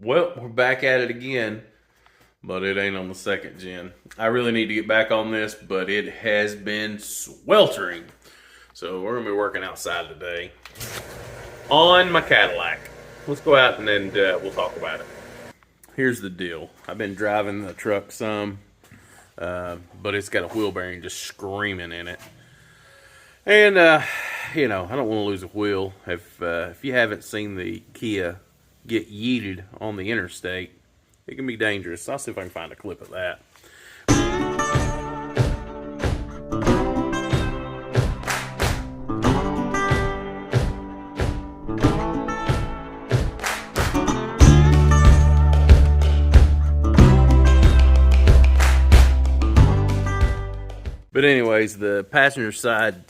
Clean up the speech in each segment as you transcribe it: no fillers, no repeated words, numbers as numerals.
Well, we're back at it again, but it ain't on the second gen. I really need to get back on this, but it has been sweltering. So we're going to be working outside today on my Cadillac. Let's go out and then we'll talk about it. Here's the deal. I've been driving the truck some, but it's got a wheel bearing just screaming in it. And, you know, I don't want to lose a wheel. If you haven't seen the Kia get yeeted on the interstate, it can be dangerous. I'll see if I can find a clip of that. But anyways, the passenger side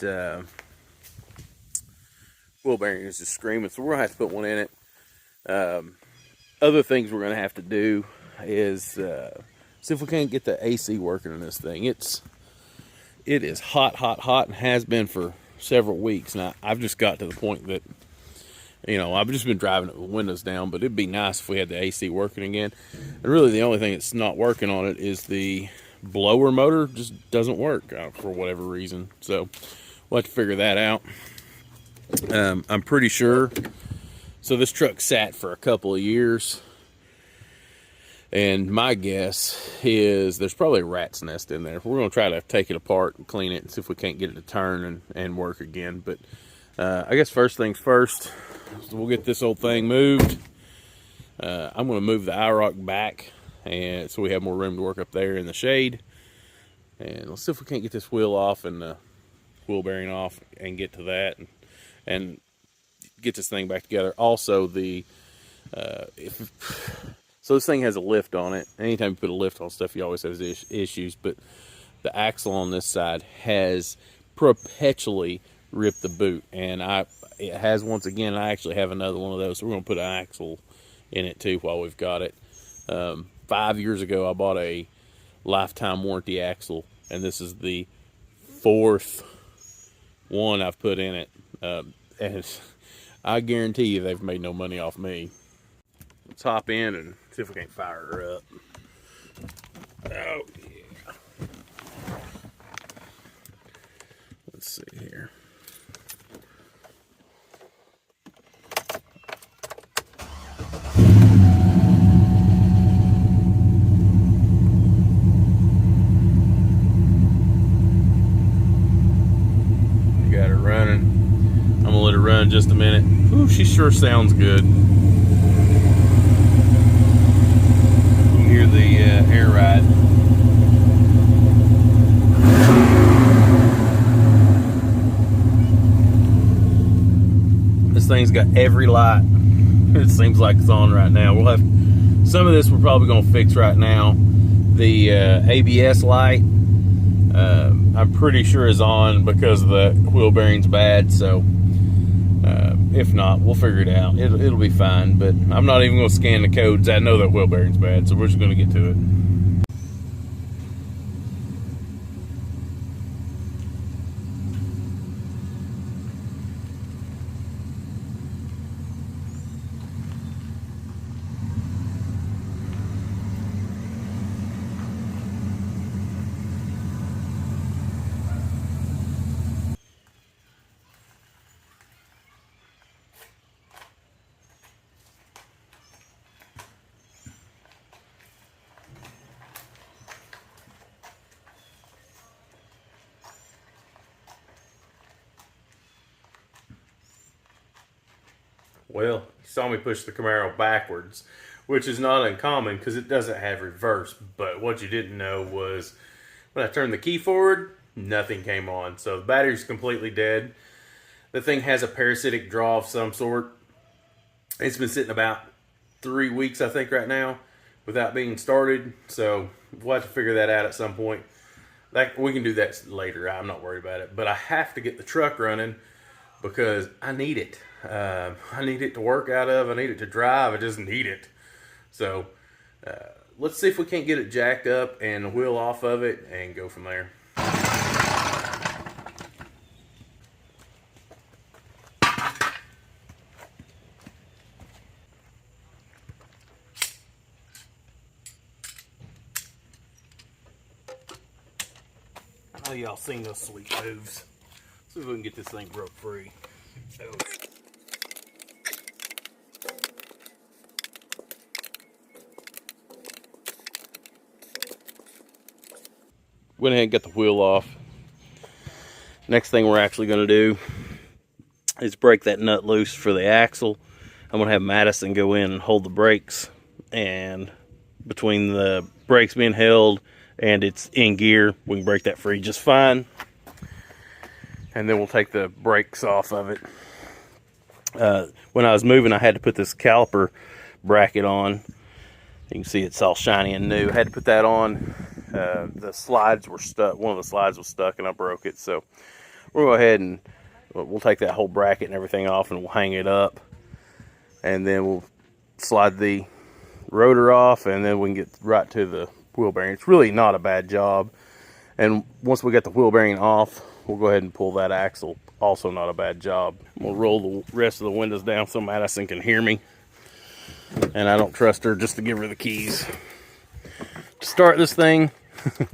wheel bearing is just screaming, so we're going to have to put one in it. Other things we're going to have to do is see if we can't get the AC working in this thing. It is hot, and has been for several weeks. Now, I've just got to the point that, you know, I've just been driving it with windows down, but it'd be nice if we had the AC working again. And really the only thing that's not working on it is the blower motor just doesn't work for whatever reason. So we'll have to figure that out. I'm pretty sure. So this truck sat for a couple of years, and my guess is there's probably a rat's nest in there. We're going to try to take it apart and clean it and see if we can't get it to turn and work again. But I guess first things first, we'll get this old thing moved. I'm going to move the IROC back, and so we have more room to work up there in the shade. And let's see if we can't get this wheel off and the wheel bearing off and get to that and get this thing back together. Also, so this thing has a lift on it. Anytime you put a lift on stuff, you always have issues. But the axle on this side has perpetually ripped the boot, and it has once again. I actually have another one of those, so we're going to put an axle in it too while we've got it. 5 years ago, I bought a lifetime warranty axle, and this is the fourth one I've put in it. And I guarantee you they've made no money off me. Let's hop in and see if we can't fire her up. Oh, yeah. Let's see here. Got her running. I'm gonna let her run just a minute. Ooh, she sure sounds good. You can hear the air ride. This thing's got every light. It seems like it's on right now. We'll have some of this we're probably gonna fix right now. The ABS light, I'm pretty sure is on because the wheel bearing's bad, so if not, we'll figure it out. It'll be fine, but I'm not even going to scan the codes. I know that wheel bearing's bad, so we're just going to get to it. Well, you saw me push the Camaro backwards, which is not uncommon because it doesn't have reverse. But what you didn't know was when I turned the key forward, nothing came on. So the battery's completely dead. The thing has a parasitic draw of some sort. It's been sitting about 3 weeks, I think, right now without being started. So we'll have to figure that out at some point. We can do that later. I'm not worried about it. But I have to get the truck running because I need it. I need it to work out of. I need it to drive. I just need it. So let's see if we can't get it jacked up and the wheel off of it and go from there. know y'all seen those sweet moves. See if we can get this thing broke free. Oh. Went ahead and got the wheel off. Next thing we're actually going to do is break that nut loose for the axle. I'm going to have Madison go in and hold the brakes, and between the brakes being held and it's in gear, we can break that free just fine. And then we'll take the brakes off of it. When I was moving, I had to put this caliper bracket on. You can see it's all shiny and new. I had to put that on. The slides were stuck. One of the slides was stuck and I broke it. So we'll go ahead and we'll take that whole bracket and everything off and we'll hang it up. And then we'll slide the rotor off and then we can get right to the wheel bearing. It's really not a bad job. And once we get the wheel bearing off, we'll go ahead and pull that axle. Also not a bad job. We'll roll the rest of the windows down so Madison can hear me. And I don't trust her just to give her the keys to start this thing.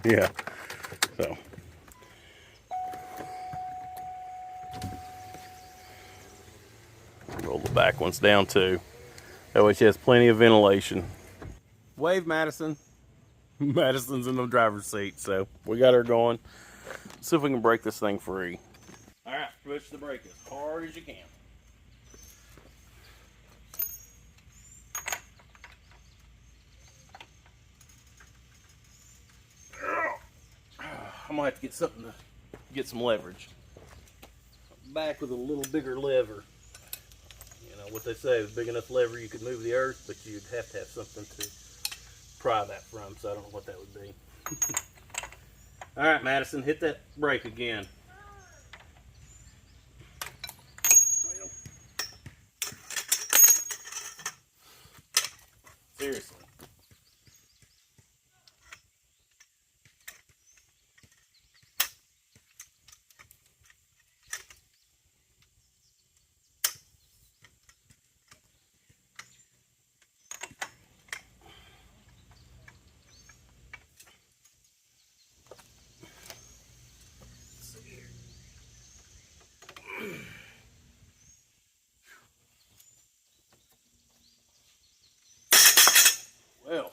Yeah. So. Roll the back ones down too. That way she has plenty of ventilation. Wave, Madison. Madison's in the driver's seat, so we got her going. See if we can break this thing free. All right, push the brake as hard as you can. I'm gonna have to get something to get some leverage. Back with a little bigger lever. You know what they say, with big enough lever you could move the earth, but you'd have to have something to pry that from, so I don't know what that would be. All right, Madison, hit that brake again. Well, seriously. Well,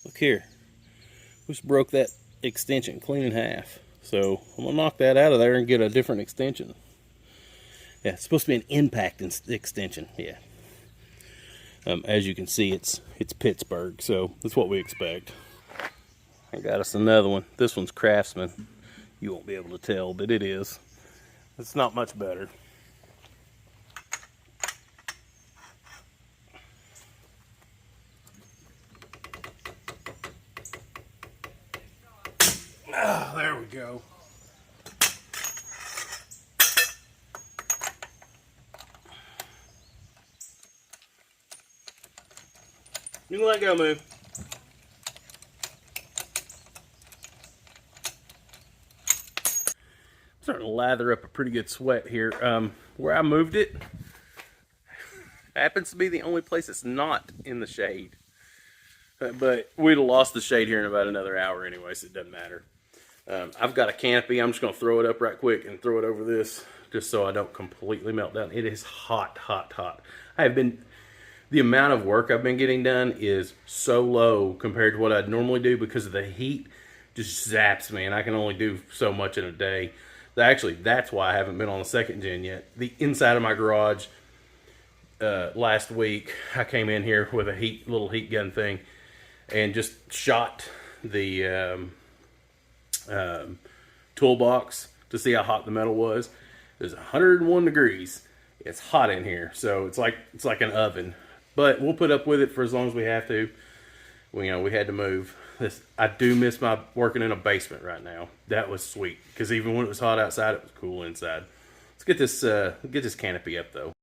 look here. We just broke that extension clean in half. So I'm gonna knock that out of there and get a different extension. Yeah, it's supposed to be an impact extension. Yeah. As you can see, it's Pittsburgh, so that's what we expect. I got us another one. This one's Craftsman. You won't be able to tell, but it is. It's not much better. Ah, there we go. You can let go, move. Starting to lather up a pretty good sweat here. Where I moved it happens to be the only place that's not in the shade. But we'd have lost the shade here in about another hour anyway, so it doesn't matter. I've got a canopy. I'm just going to throw it up right quick and throw it over this just so I don't completely melt down. It is hot, hot, hot. The amount of work I've been getting done is so low compared to what I'd normally do because of the heat just zaps me, and I can only do so much in a day. Actually, that's why I haven't been on the second gen yet. The inside of my garage, last week, I came in here with a little heat gun thing and just shot the toolbox to see how hot the metal was. It was 101 degrees. It's hot in here, so it's like an oven. But we'll put up with it for as long as we have to. We had to move. I do miss my working in a basement right now. That was sweet because even when it was hot outside, it was cool inside. Let's get this canopy up though.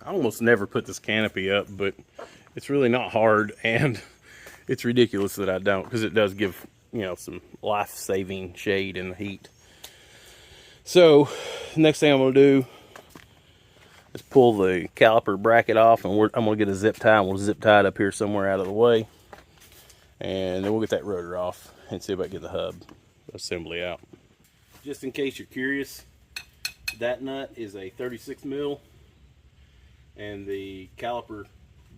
almost never put this canopy up, but it's really not hard, and it's ridiculous that I don't, because it does give, you know, some life-saving shade in the heat. So, next thing I'm going to do is pull the caliper bracket off, and I'm going to get a zip tie, and we'll zip tie it up here somewhere out of the way. And then we'll get that rotor off and see if I can get the hub assembly out. Just in case you're curious, that nut is a 36 mil, and the caliper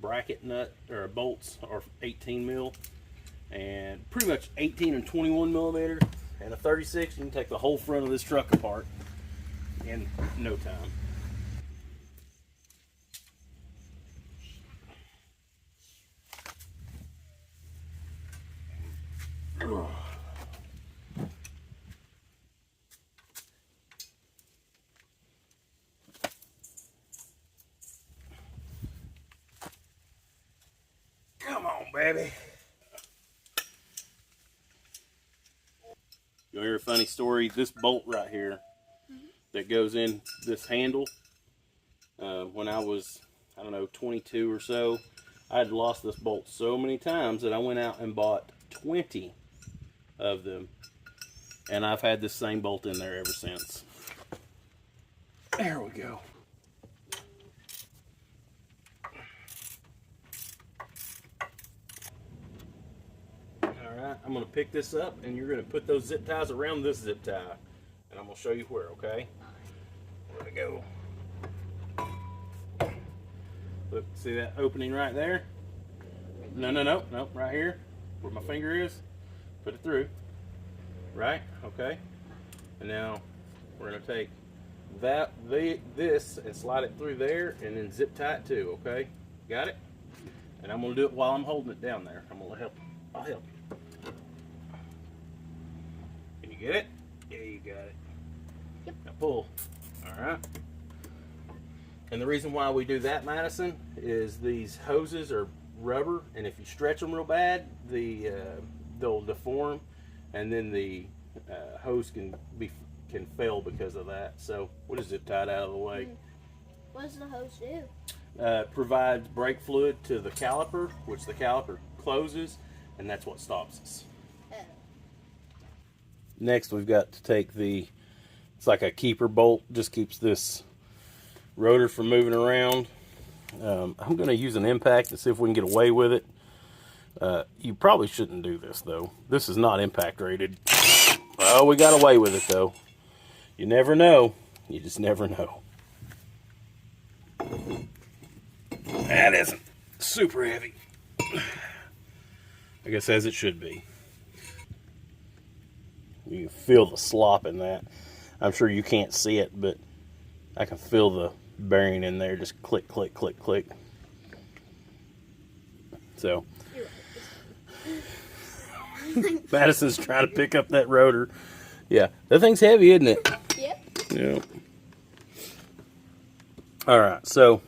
bracket nut or bolts are 18 mil, and pretty much 18 and 21 millimeter, and a 36. You can take the whole front of this truck apart in no time. Come on, baby. You hear a funny story? This bolt right here that goes in this handle, when I was, I don't know, 22 or so, I had lost this bolt so many times that I went out and bought 20 of them, and I've had this same bolt in there ever since. There we go. Alright, I'm going to pick this up, and you're going to put those zip ties around this zip tie, and I'm going to show you where, okay? Where to go. Look, see that opening right there? No, right here, where my finger is. Put it through. Right? Okay. And now we're going to take this and slide it through there, and then zip tie it too, okay? Got it? And I'm going to do it while I'm holding it down there. I'm going to help you. I'll help you. Can you get it? Yeah, you got it. Yep. Now pull. Alright. And the reason why we do that, Madison, is these hoses are rubber, and if you stretch them real bad, they'll deform, and then the hose can fail because of that. So we'll just zip tie it out of the way. What does the hose do? Provides brake fluid to the caliper, which the caliper closes, and that's what stops us. Oh. Next, we've got to take it's like a keeper bolt, just keeps this rotor from moving around. I'm going to use an impact to see if we can get away with it. You probably shouldn't do this, though. This is not impact rated. Oh, we got away with it, though. You never know. You just never know. That isn't super heavy. I guess as it should be. You can feel the slop in that. I'm sure you can't see it, but I can feel the bearing in there. Just click, click, click, click. So, Madison's trying to pick up that rotor. Yeah, that thing's heavy, isn't it? Yep. Yeah. Alright, so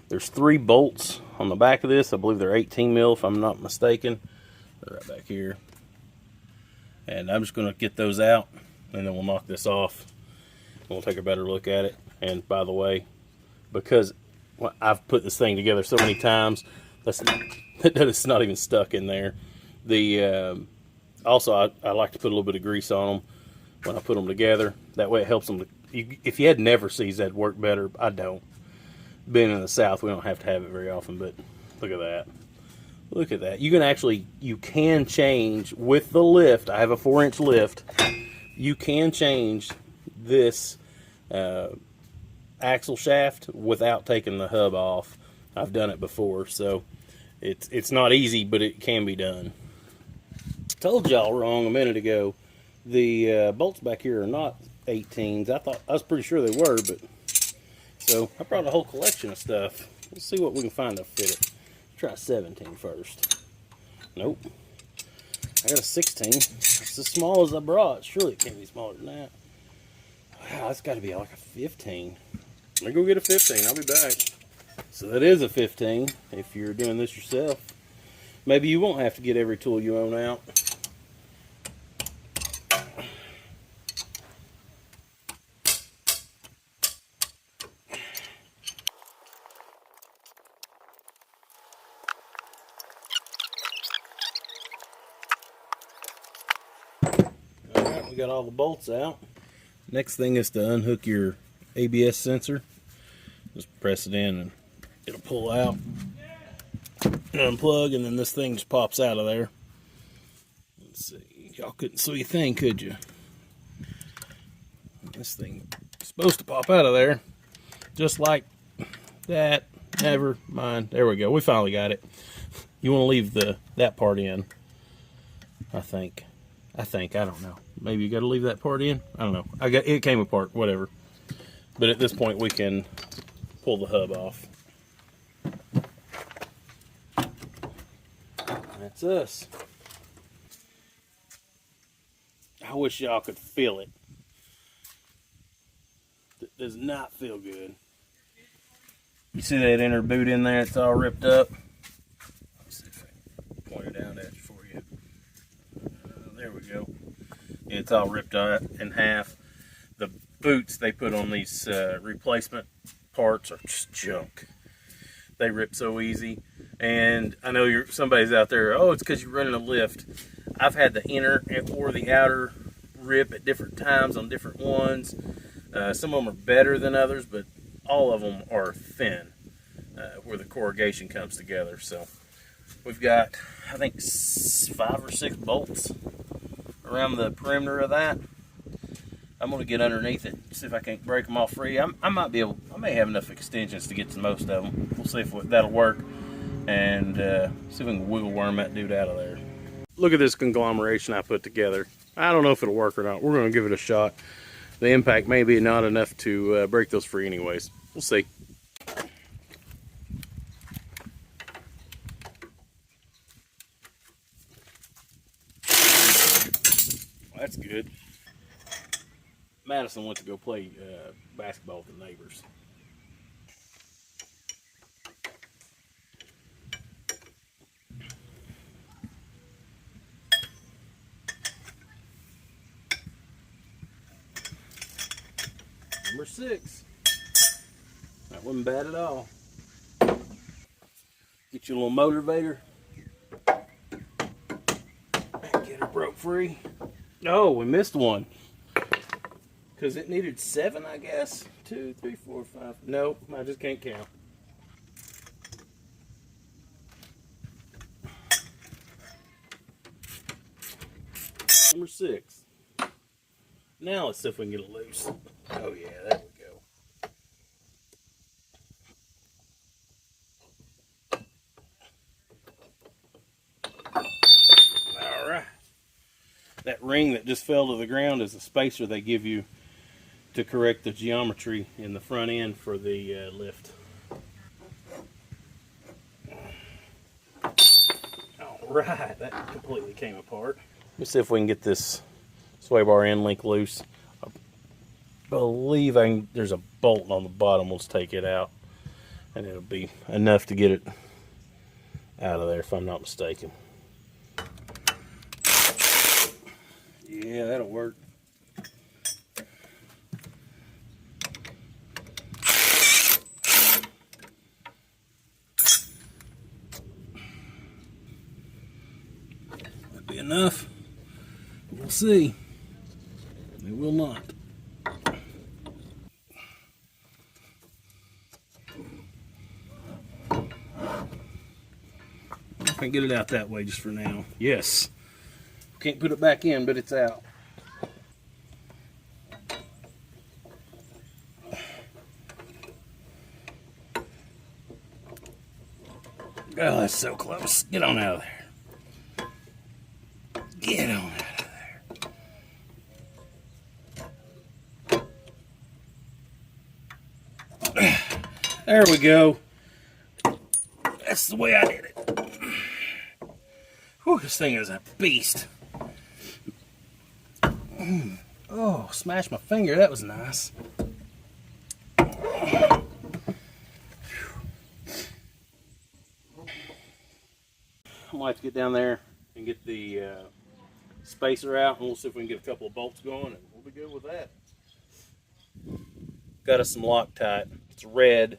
there's 3 bolts on the back of this. I believe they're 18 mil if I'm not mistaken. They're right back here. And I'm just going to get those out, and then we'll knock this off. And we'll take a better look at it. And by the way, because I've put this thing together so many times, it's not even stuck in there. Also, I like to put a little bit of grease on them when I put them together. That way it helps them. If you had never sees that work better, I don't. Being in the South, we don't have to have it very often, but look at that. Look at that. You can change with the lift. I have a 4-inch lift. You can change this axle shaft without taking the hub off. I've done it before, so it's not easy, but it can be done. Told y'all wrong a minute ago. The bolts back here are not 18s. I was pretty sure they were, but so I brought a whole collection of stuff. Let's see what we can find to fit it. Try 17 first. Nope. I got a 16. It's as small as I brought. Surely it can't be smaller than that. Wow, that's got to be like a 15. Let me go get a 15. I'll be back. So that is a 15 if you're doing this yourself. Maybe you won't have to get every tool you own out. We got all the bolts out. Next thing is to unhook your ABS sensor. Just press it in and it'll pull out and unplug, and then this thing just pops out of there. Let's see, y'all couldn't see a thing, could you? This thing is supposed to pop out of there just like that. Never mind. There we go. We finally got it. You want to leave that part in, I think. I don't know. Maybe you got to leave that part in. I don't know. It came apart. Whatever. But at this point, we can pull the hub off. That's us. I wish y'all could feel it. It does not feel good. You see that inner boot in there? It's all ripped up. Let's see if I can point it out at you for you. There we go. It's all ripped out in half. The boots they put on these replacement parts are just junk. They rip so easy. And I know somebody's out there, oh, it's because you're running a lift. I've had the inner or the outer rip at different times on different ones. Some of them are better than others, but all of them are thin where the corrugation comes together. So we've got, I think, 5 or 6 bolts around the perimeter of that. I'm going to get underneath it, see if I can't break them all free. I may have enough extensions to get to most of them. We'll see if that'll work, and see if we can wiggle worm that dude out of there. Look at this conglomeration I put together. I don't know if it'll work or not. We're going to give it a shot. The impact may be not enough to break those free anyways. We'll see. That's good. Madison went to go play basketball with the neighbors. Number 6. That wasn't bad at all. Get you a little motivator. Get her broke free. Oh, we missed one. Because it needed 7, I guess. 2, 3, 4, 5. Nope, I just can't count. Number 6. Now let's see if we can get it loose. Oh yeah, there we go. Alright. That ring that just fell to the ground is a spacer they give you to correct the geometry in the front end for the lift. Alright, that completely came apart. Let's see if we can get this sway bar end link loose. I believe there's a bolt on the bottom. We'll just take it out, and it'll be enough to get it out of there if I'm not mistaken. Yeah, that'll work. That'll be enough. We'll see. It will not. I can get it out that way just for now. Yes. Can't put it back in, but it's out. Oh, that's so close. Get on out of there. Get on out of there. There we go. That's the way I did it. Whew, this thing is a beast. Oh, smashed my finger. That was nice. I might have to get down there and get the spacer out, and we'll see if we can get a couple of bolts going, and we'll be good with that. Got us some Loctite. It's red.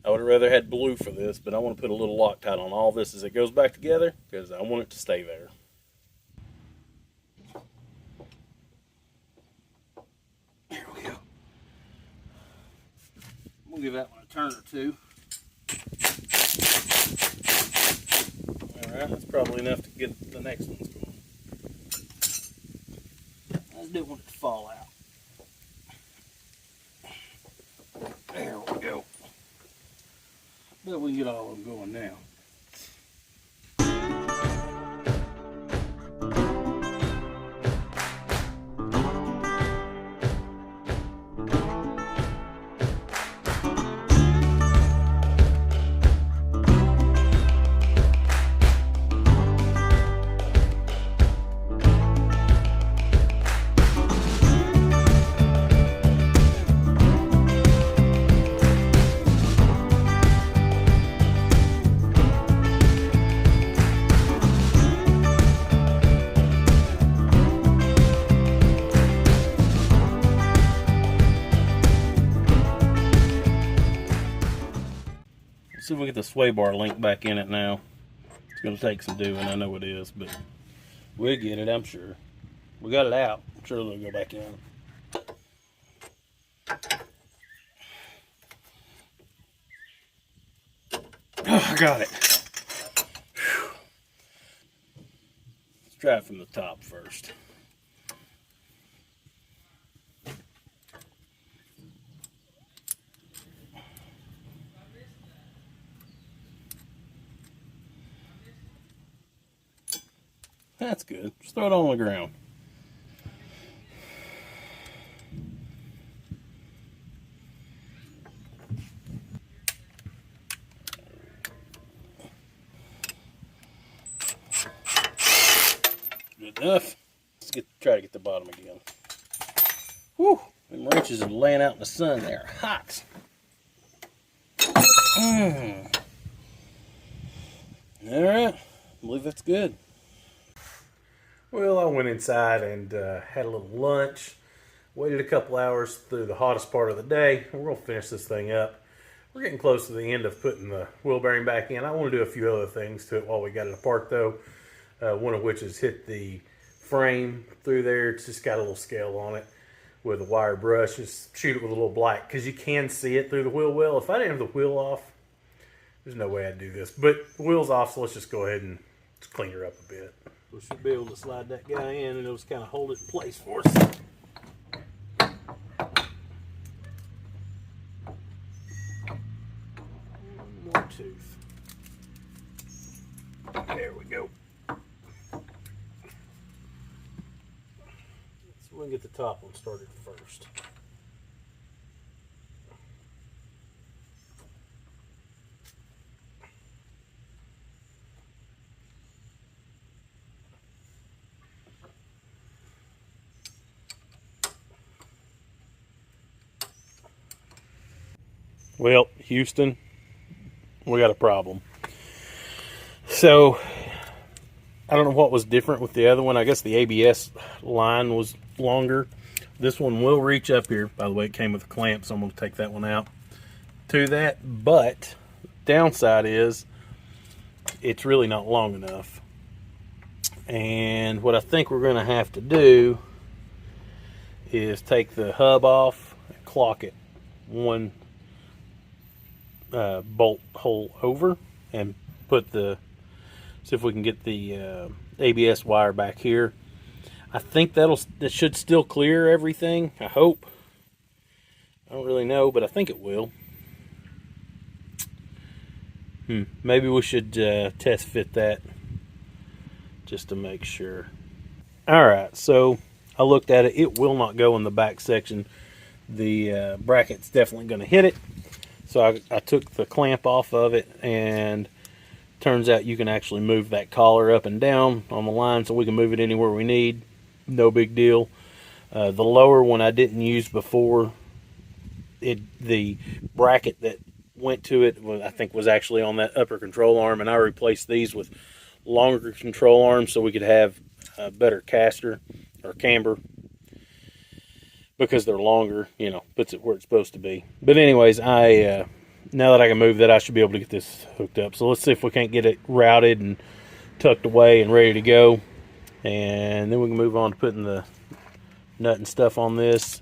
I would have rather had blue for this, but I want to put a little Loctite on all this as it goes back together because I want it to stay there. give that one a turn or two. Alright, that's probably enough to get the next ones going. I just didn't want it to fall out. There we go. But we can get all of them going now. See if we get the sway bar link back in it now. It's going to take some doing, I know it is, but we'll get it, I'm sure. We got it out. I'm sure it'll go back in. Oh, I got it. Whew. Let's try it from the top first. That's good. Just throw it on the ground. Good enough. Let's try to get the bottom again. Whew! Them wrenches are laying out in the sun. They're hot. Alright. I believe that's good. Well, I went inside and had a little lunch. Waited a couple hours through the hottest part of the day. We're going to finish this thing up. We're getting close to the end of putting the wheel bearing back in. I want to do a few other things to it while we got it apart, though. One of which is hit the frame through there. It's just got a little scale on it with a wire brush. Just shoot it with a little black because you can see it through the wheel well. If I didn't have the wheel off, there's no way I'd do this. But the wheel's off, so let's just go ahead and just clean her up a bit. We should be able to slide that guy in and it'll just kind of hold it in place for us. One more tooth. There we go. So we can get the top one started first. Well, Houston, we got a problem. So, I don't know what was different with the other one. I guess the ABS line was longer. This one will reach up here. By the way, it came with a clamp, so I'm going to take that one out to that. But, downside is, it's really not long enough. And what I think we're going to have to do is take the hub off and clock it one bolt hole over and put the, see if we can get the ABS wire back here. I think that should still clear everything. I hope. I don't really know, but I think it will. Maybe we should test fit that just to make sure. Alright, so I looked at it. It will not go in the back section. The bracket's definitely going to hit it. So I took the clamp off of it, and turns out you can actually move that collar up and down on the line, so we can move it anywhere we need. No big deal. The lower one I didn't use before. The bracket that went to it, I think, was actually on that upper control arm, and I replaced these with longer control arms so we could have a better caster or camber. Because they're longer, you know, puts it where it's supposed to be. But anyways, now that I can move that, I should be able to get this hooked up. So let's see if we can't get it routed and tucked away and ready to go. And then we can move on to putting the nut and stuff on this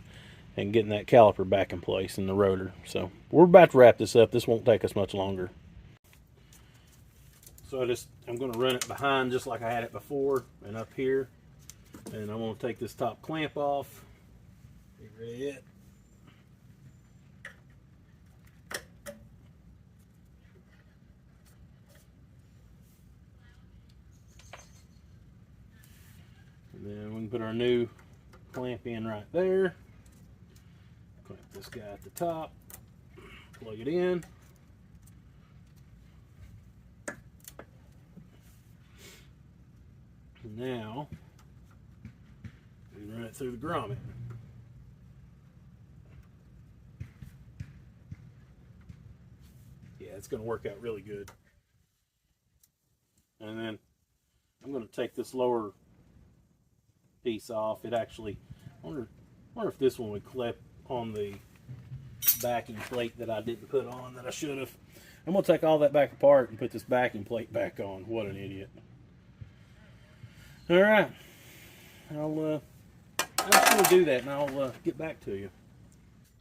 and getting that caliper back in place in the rotor. So we're about to wrap this up. This won't take us much longer. So I'm going to run it behind just like I had it before and up here. And I'm going to take this top clamp off. Get rid of it. And then we can put our new clamp in right there. Clamp this guy at the top. Plug it in. Now we run it through the grommet. Yeah, it's going to work out really good. And then I'm going to take this lower piece off. It actually, I wonder if this one would clip on the backing plate that I didn't put on that I should have. I'm going to take all that back apart and put this backing plate back on. What an idiot. All right. I'm just going to do that and I'll get back to you.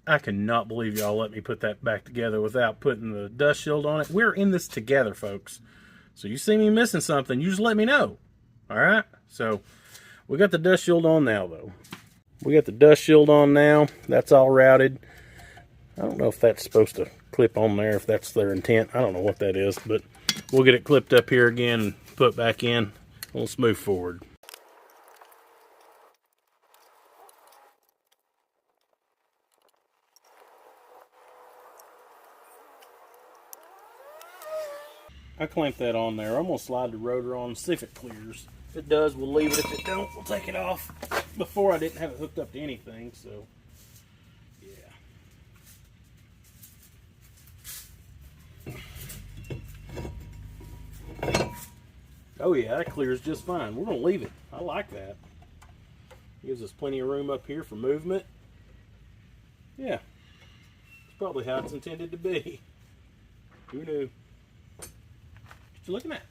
I cannot believe y'all let me put that back together without putting the dust shield on it. We're in this together, folks. So you see me missing something, you just let me know. All right? So we got the dust shield on now, though. We got the dust shield on now. That's all routed. I don't know if that's supposed to clip on there, if that's their intent. I don't know what that is, but we'll get it clipped up here again and put back in. Let's move forward. I clamped that on there. I'm going to slide the rotor on and see if it clears. If it does, we'll leave it. If it don't, we'll take it off. Before I didn't have it hooked up to anything, so yeah. Oh yeah, that clears just fine. We're going to leave it. I like that. Gives us plenty of room up here for movement. Yeah. It's probably how it's intended to be. Who knew? What you looking at?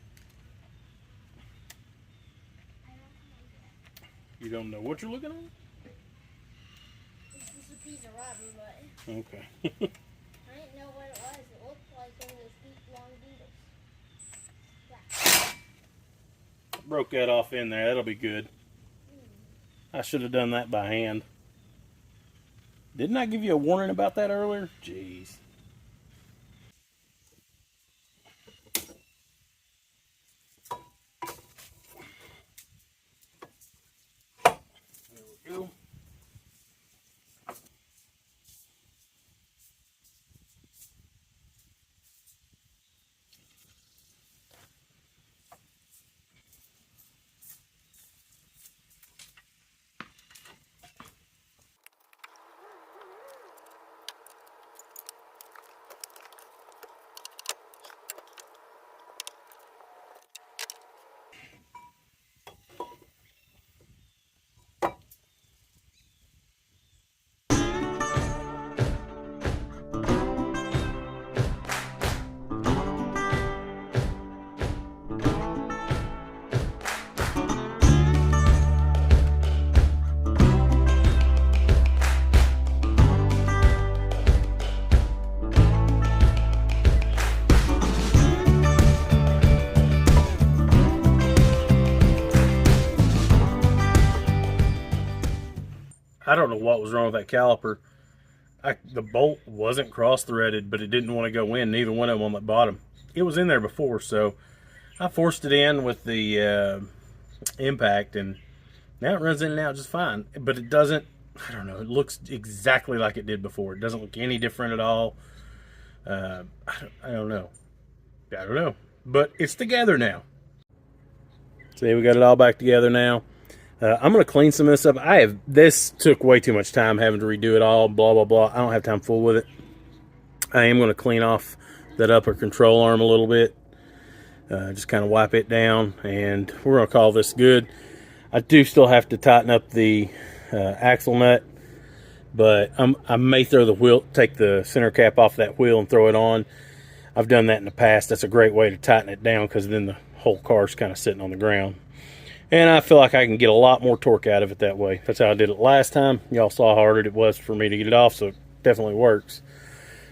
You don't know what you're looking at? This is a piece of rubber, but Okay. I didn't know what it was. It looked like one of those deep, long needles. Yeah. Broke that off in there. That'll be good. I should have done that by hand. Didn't I give you a warning about that earlier? Jeez. There we go. I don't know what was wrong with that caliper. The bolt wasn't cross-threaded, but it didn't want to go in. Neither one of them on the bottom. It was in there before, so I forced it in with the impact, and now it runs in and out just fine. But it doesn't, I don't know, it looks exactly like it did before. It doesn't look any different at all. I don't know. I don't know. But it's together now. See, we got it all back together now. I'm going to clean some of this up. This took way too much time having to redo it all, blah, blah, blah. I don't have time full with it. I am going to clean off that upper control arm a little bit. Just kind of wipe it down, and we're going to call this good. I do still have to tighten up the axle nut, but I may throw the wheel, take the center cap off that wheel and throw it on. I've done that in the past. That's a great way to tighten it down because then the whole car's kind of sitting on the ground. And I feel like I can get a lot more torque out of it that way. That's how I did it last time. Y'all saw how hard it was for me to get it off, so it definitely works.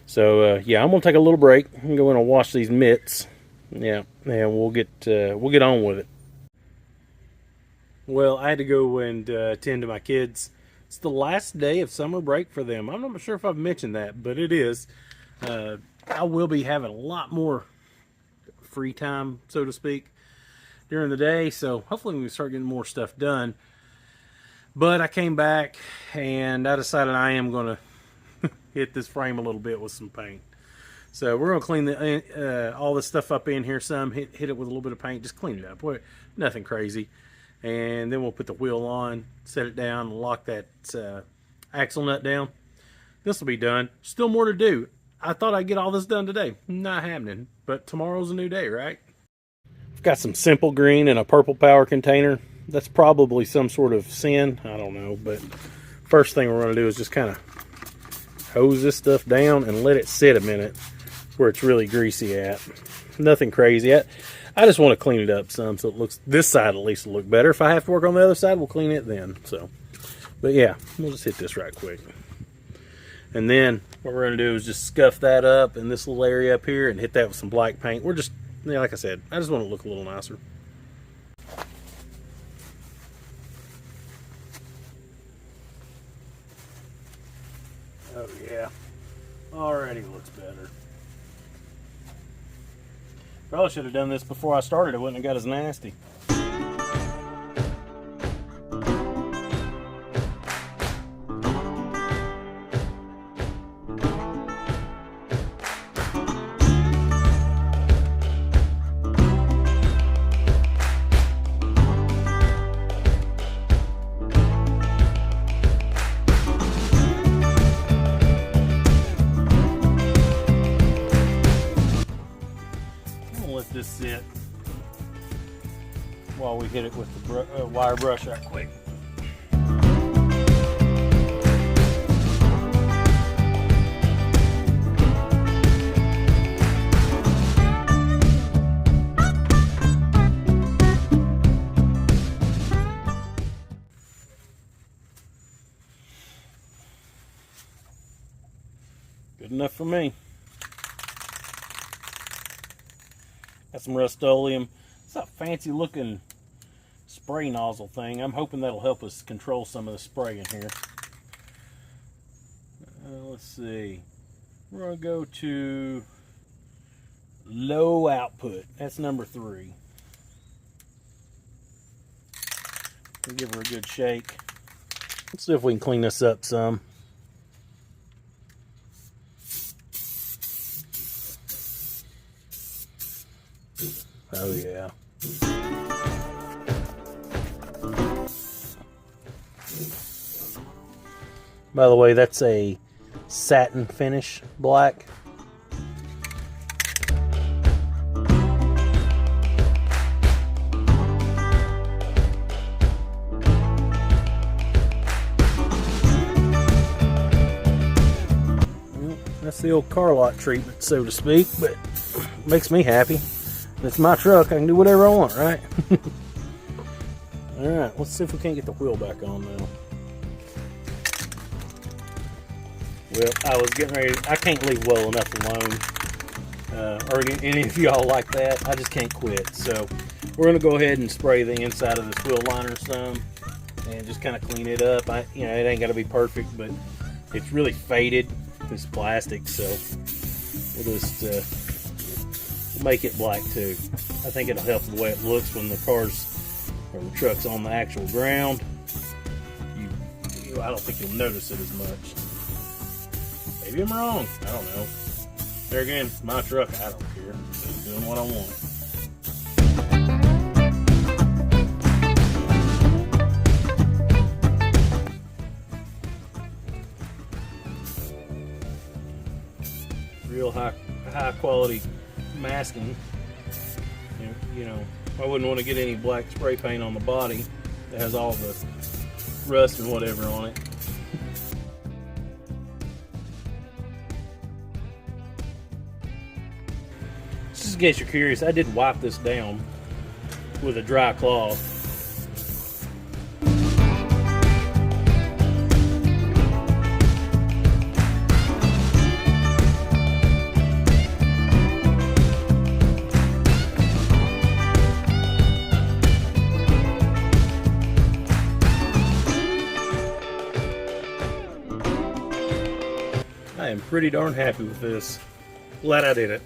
So yeah, I'm gonna take a little break. I'm going to wash these mitts. Yeah, and we'll get on with it. Well, I had to go and attend to my kids. It's the last day of summer break for them. I'm not sure if I've mentioned that, but it is. I will be having a lot more free time, so to speak, during the day. So hopefully we can start getting more stuff done. But I came back and I decided I am going to hit this frame a little bit with some paint. So we're going to clean all this stuff up in here some, hit it with a little bit of paint, just clean it up. Nothing crazy. And then we'll put the wheel on, set it down, and lock that axle nut down. This will be done. Still more to do. I thought I'd get all this done today. Not happening. But tomorrow's a new day, right? I've got some simple green in a purple power container. That's probably some sort of sin. I don't know. But first thing we're going to do is just kind of hose this stuff down and let it sit a minute where it's really greasy at. Nothing crazy. I just want to clean it up some so it looks, this side at least will look better. If I have to work on the other side, we'll clean it then. So, but yeah, we'll just hit this right quick. And then what we're going to do is just scuff that up in this little area up here and hit that with some black paint. We're just, yeah, like I said, I just want it to look a little nicer. Oh yeah, already looks better. Probably should have done this before I started. It wouldn't have got as nasty. Let this sit while we hit it with the wire brush right quick. Good enough for me. Got some Rust-Oleum. It's a fancy looking spray nozzle thing. I'm hoping that'll help us control some of the spray in here. Let's see. We're going to go to low output. That's number 3. We'll give her a good shake. Let's see if we can clean this up some. Oh yeah. By the way, that's a satin finish black. That's the old car lot treatment, so to speak, but it makes me happy. It's my truck. I can do whatever I want, right? Alright, let's see if we can't get the wheel back on now. Well, I was getting ready. I can't leave well enough alone. Or any of y'all like that. I just can't quit. So we're going to go ahead and spray the inside of this wheel liner some and just kind of clean it up. It ain't got to be perfect, but it's really faded. It's plastic, so we'll just make it black too. I think it'll help the way it looks when the car's or the truck's on the actual ground. I don't think you'll notice it as much. Maybe I'm wrong. I don't know. There again, my truck. I don't care. I'm doing what I want. Real high quality masking. You know, I wouldn't want to get any black spray paint on the body that has all the rust and whatever on it. Just in case you're curious, I did wipe this down with a dry cloth pretty darn happy with this. Glad I did it.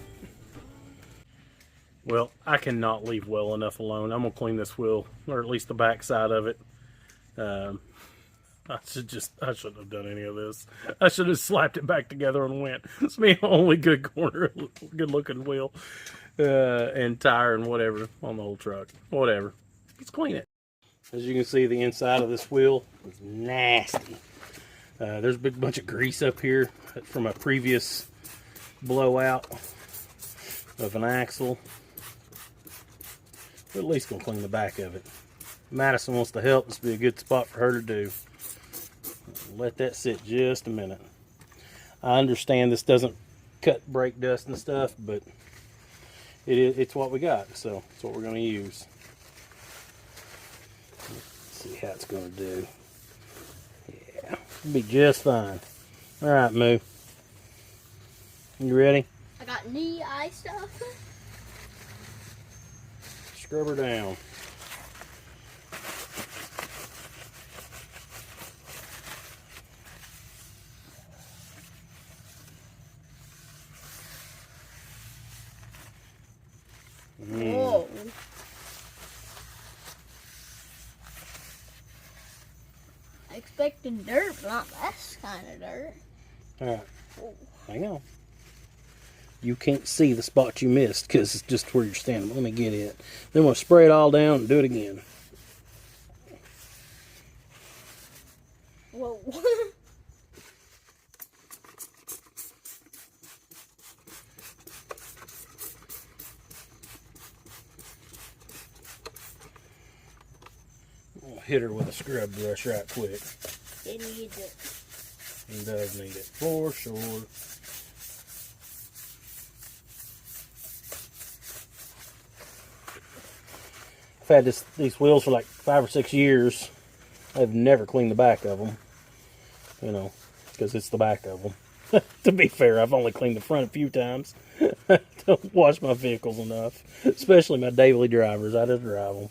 Well, I cannot leave well enough alone. I'm gonna clean this wheel, or at least the back side of it. I shouldn't have done any of this. I should have slapped it back together and went. It's the only good corner, good looking wheel, and tire and whatever on the whole truck. Whatever. Let's clean it. As you can see, the inside of this wheel is nasty. There's a big bunch of grease up here from a previous blowout of an axle. We're at least gonna clean the back of it. Madison wants to help. This would be a good spot for her to do. Let that sit just a minute. I understand this doesn't cut brake dust and stuff, but it's what we got, so it's what we're going to use. Let's see how it's going to do. Yeah, it'll be just fine. All right, Moo. You ready? I got knee eye stuff. Scrub her down. Whoa. I expected dirt, but not this kind of dirt. Alright, hang on. You can't see the spot you missed because it's just where you're standing. Let me get it. Then we'll spray it all down and do it again. Whoa. I'll hit her with a scrub brush right quick. It needs it. It does need it, for sure. I've had these wheels for like 5 or 6 years. I've never cleaned the back of them, you know, because it's the back of them. To be fair, I've only cleaned the front a few times. I don't wash my vehicles enough, especially my daily drivers. I just drive them.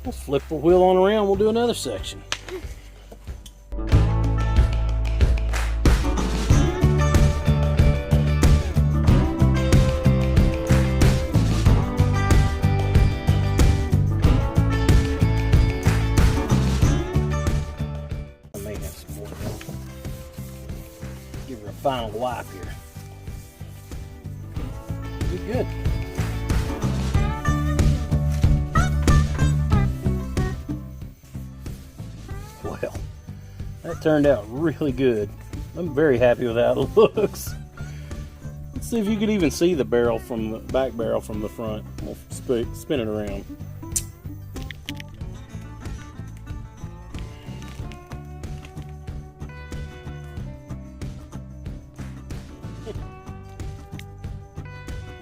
Let's flip the wheel on around. We'll do another section. Give her a final wipe here. You're good. Well, that turned out really good. I'm very happy with how it looks. Let's see if you can even see the barrel from the back barrel from the front. We'll spin it around.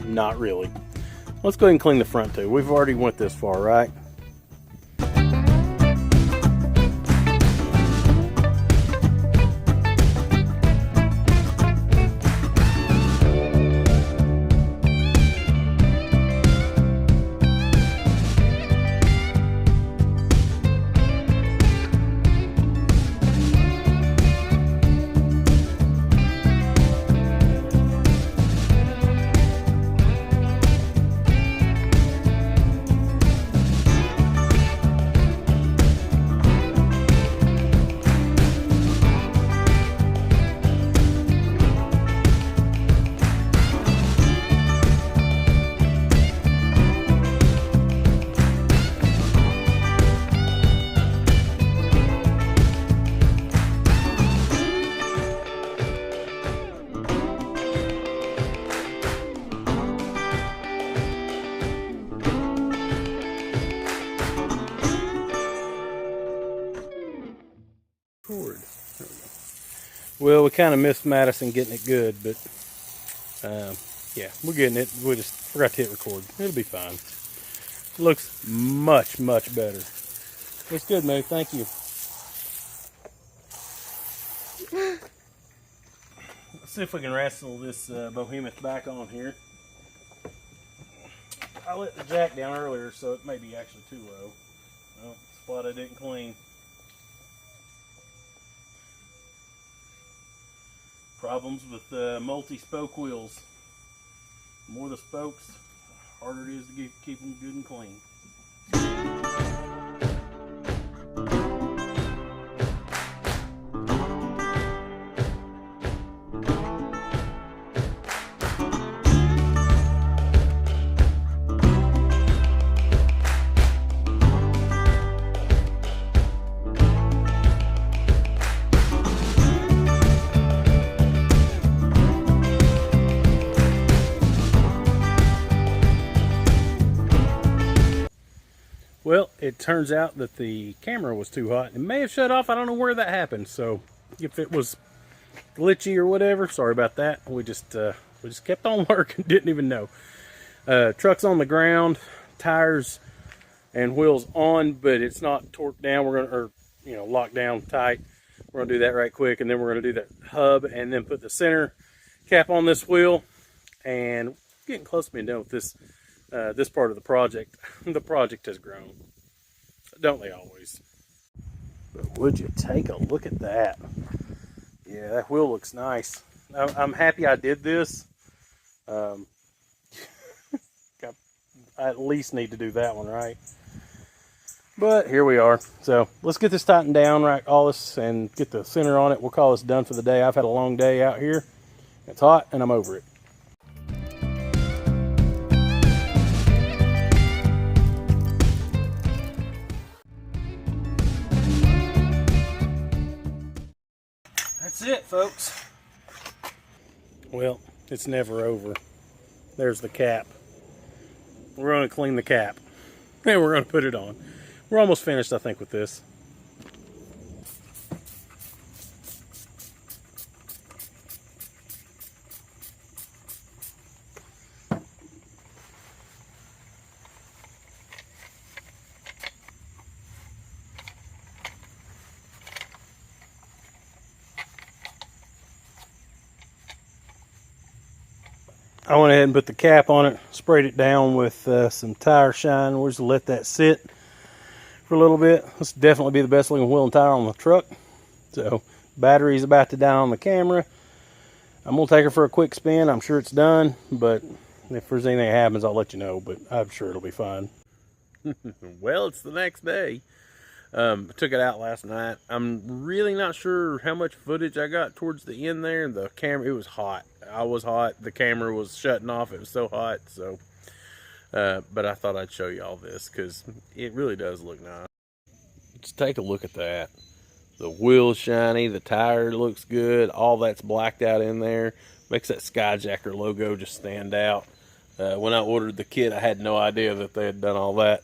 Not really. Let's go ahead and clean the front too. We've already went this far, right? Well, we kind of missed Madison getting it good, but yeah, we're getting it. We just forgot to hit record. It'll be fine. It looks much, much better. Looks good, man. Thank you. Let's see if we can wrestle this behemoth back on here. I let the jack down earlier, so it may be actually too low. Well, spot I didn't clean. Problems with multi-spoke wheels. The more the spokes, the harder it is to keep them good and clean. Well, it turns out that the camera was too hot. It may have shut off. I don't know where that happened. So if it was glitchy or whatever, sorry about that. We just kept on working. Didn't even know. Truck's on the ground, tires and wheels on, but it's not torqued down. We're gonna, locked down tight. We're gonna do that right quick, and then we're gonna do that hub, and then put the center cap on this wheel. And getting close to being done with this. This part of the project. The project has grown. Don't they always? But would you take a look at that? Yeah, that wheel looks nice. I'm happy I did this. I at least need to do that one right. But here we are. So let's get this tightened down, right, all this, and get the center on it. We'll call this done for the day. I've had a long day out here. It's hot and I'm over it. That's it, folks. Well, it's never over. There's the cap. We're going to clean the cap. And we're going to put it on. We're almost finished, I think, with this. I went ahead and put the cap on it, sprayed it down with some tire shine. We'll just let that sit for a little bit. This will definitely be the best looking wheel and tire on the truck. So, battery's about to die on the camera. I'm going to take her for a quick spin. I'm sure it's done, but if there's anything that happens, I'll let you know, but I'm sure it'll be fine. Well, it's the next day. I took it out last night. I'm really not sure how much footage I got towards the end there. The camera, it was hot. I was hot. The camera was shutting off. It was so hot. So, but I thought I'd show you all this because it really does look nice. Just take a look at that. The wheel's shiny. The tire looks good. All that's blacked out in there. Makes that Skyjacker logo just stand out. When I ordered the kit, I had no idea that they had done all that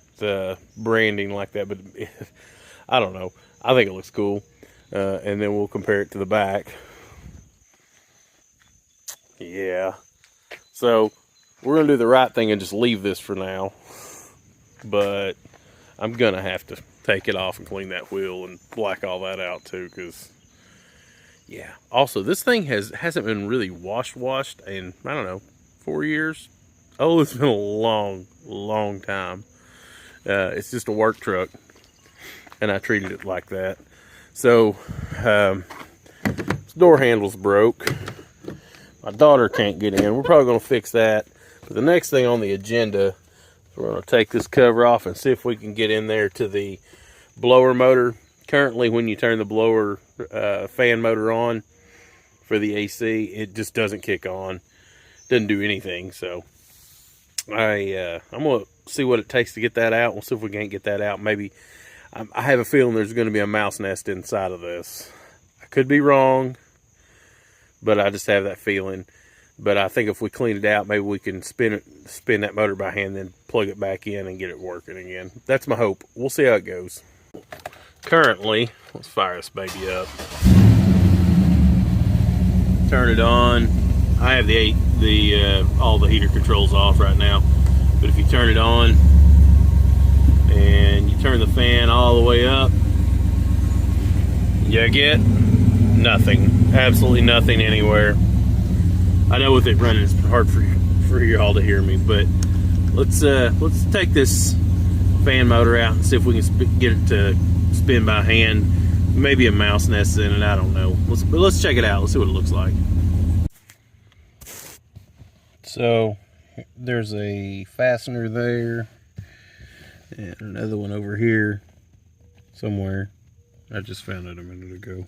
branding like that. But I don't know. I think it looks cool. And then we'll compare it to the back. Yeah. So we're going to do the right thing and just leave this for now. But I'm going to have to take it off and clean that wheel and black all that out too. Because, yeah. Also, this thing hasn't been really washed in, I don't know, 4 years. Oh, it's been a long time. It's just a work truck. And I treated it like that. So, this door handle's broke. My daughter can't get in. We're probably going to fix that. But the next thing on the agenda, we're going to take this cover off and see if we can get in there to the blower motor. Currently, when you turn the blower fan motor on for the AC, it just doesn't kick on. Doesn't do anything. So, I'm going to see what it takes to get that out. We'll see if we can't get that out. Maybe, I have a feeling there's going to be a mouse nest inside of this. I could be wrong, but I just have that feeling. But I think if we clean it out, maybe we can spin that motor by hand, then plug it back in and get it working again. That's my hope. We'll see how it goes. Currently, let's fire this baby up. Turn it on. I have all the heater controls off right now. But if you turn it on and you turn the fan all the way up, you get nothing. Absolutely nothing anywhere. I know with it running, it's hard for you all to hear me, but let's take this fan motor out and see if we can get it to spin by hand. Maybe a mouse nest in it, I don't know. Let's check it out. Let's see what it looks like. So there's a fastener there and another one over here somewhere. I just found it a minute ago.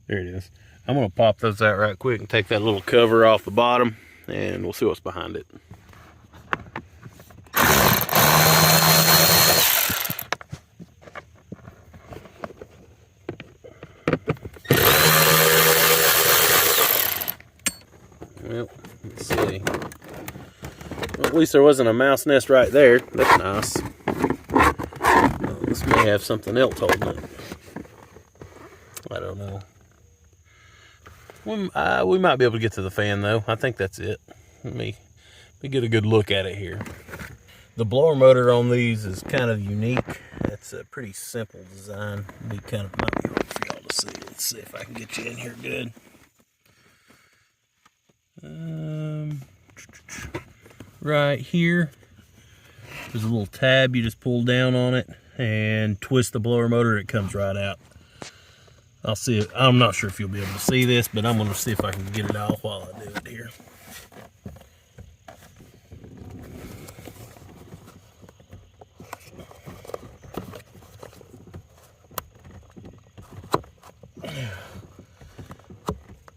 There it is. I'm gonna pop those out right quick and take that little cover off the bottom, and we'll see what's behind it. Well, let's see. Well, at least there wasn't a mouse nest right there. That's nice. Well, this may have something else holding it. I don't know. We might be able to get to the fan though. I think that's it. Let me get a good look at it here. The blower motor on these is kind of unique. It's a pretty simple design. Might be hard for y'all to see. Let's see if I can get you in here good. Right here, there's a little tab. You just pull down on it and twist the blower motor. It comes right out. I'll see it. I'm not sure if you'll be able to see this, but I'm going to see if I can get it off while I do it here.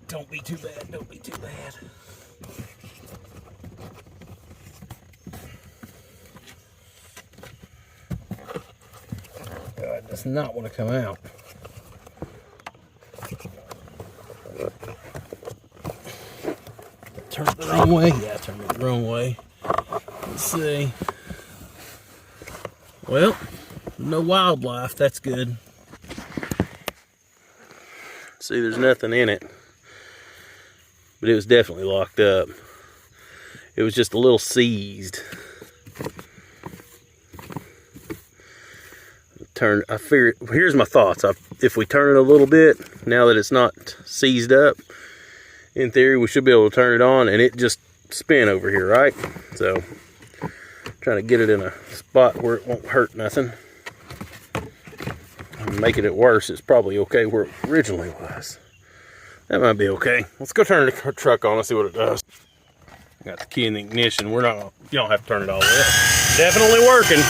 Don't be too bad. Don't be too bad. It does not want to come out. Turn it the wrong way? Yeah, turn it the wrong way. Let's see. Well, no wildlife. That's good. See, there's nothing in it. But it was definitely locked up. It was just a little seized. I figured, here's my thoughts. If we turn it a little bit, now that it's not seized up, in theory, we should be able to turn it on and it just spin over here, right? So, trying to get it in a spot where it won't hurt nothing. Making it worse, it's probably okay where it originally was. That might be okay. Let's go turn the truck on and see what it does. Got the key in the ignition. You don't have to turn it all the way up. Definitely working.